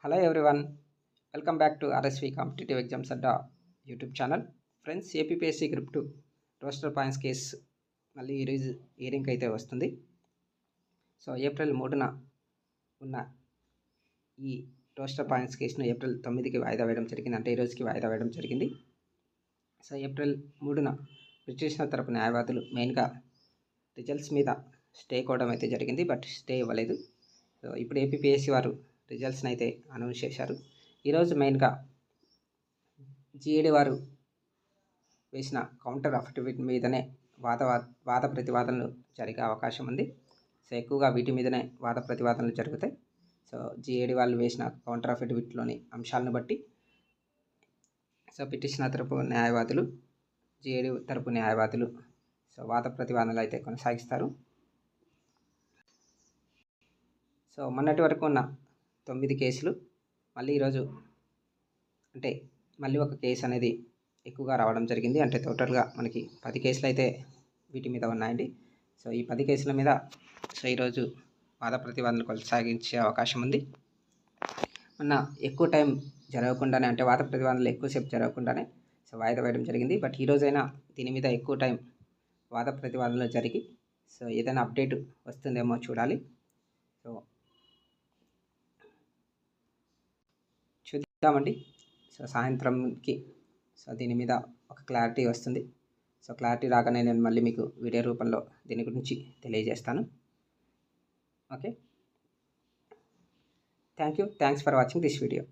Hello everyone, welcome back to RSV Competitive Exams Adda YouTube channel. Friends, APPSC group 2 roster points case మళ్ళీ ఈరోజు హియరింగ్కి అయితే వస్తుంది. So April 3న ఉన్న ఈ roster points కేసును ఏప్రిల్ 9కి వాయిదా వేయడం జరిగింది. అంటే ఈరోజుకి వాయిదా వేయడం జరిగింది. సో ఏప్రిల్ 3న పిటిషనర్ తరపు న్యాయవాదులు మెయిన్గా రిజల్ట్స్ మీద స్టే కోవడం అయితే జరిగింది, బట్ స్టే ఇవ్వలేదు. సో ఇప్పుడు ఏపీపీఎస్సీ వారు రిజల్ట్స్ని అయితే అనౌన్స్ చేశారు. ఈరోజు మెయిన్గా జీఏడీ వారు వేసిన కౌంటర్ అఫిడవిట్ మీదనే వాద ప్రతివాదనలు జరిగే అవకాశం ఉంది. సో ఎక్కువగా వీటి మీదనే వాద ప్రతివాదనలు జరుగుతాయి. సో జీఏడీ వాళ్ళు వేసిన కౌంటర్ అఫిడవిట్లోని అంశాలను బట్టి సో పిటిషనర్ తరపు న్యాయవాదులు, జీఏడీ తరపు న్యాయవాదులు సో వాద ప్రతివాదనలు అయితే కొనసాగిస్తారు. సో మొన్నటి వరకు ఉన్న 9 కేసులు మళ్ళీ ఈరోజు అంటే మళ్ళీ ఒక కేసు అనేది ఎక్కువగా రావడం జరిగింది. అంటే టోటల్గా మనకి 10 కేసులు అయితే వీటి మీద ఉన్నాయండి. సో ఈ 10 కేసుల మీద సో ఈరోజు వాద ప్రతివాదనలు కొనసాగించే అవకాశం ఉంది. మొన్న ఎక్కువ టైం జరగకుండానే, అంటే వాద ప్రతివాదనలు ఎక్కువసేపు జరగకుండానే సో వాయిదా వేయడం జరిగింది. బట్ ఈరోజైనా దీని మీద ఎక్కువ టైం వాద ప్రతివాదనలు జరిగి సో ఏదైనా అప్డేట్ వస్తుందేమో చూడాలి. సో చూద్దామండి. సో సాయంత్రంకి సో దీని మీద ఒక క్లారిటీ వస్తుంది. సో క్లారిటీ రాగానే నేను మళ్ళీ మీకు వీడియో రూపంలో దీని గురించి తెలియజేస్తాను. Okay, thanks for watching this video.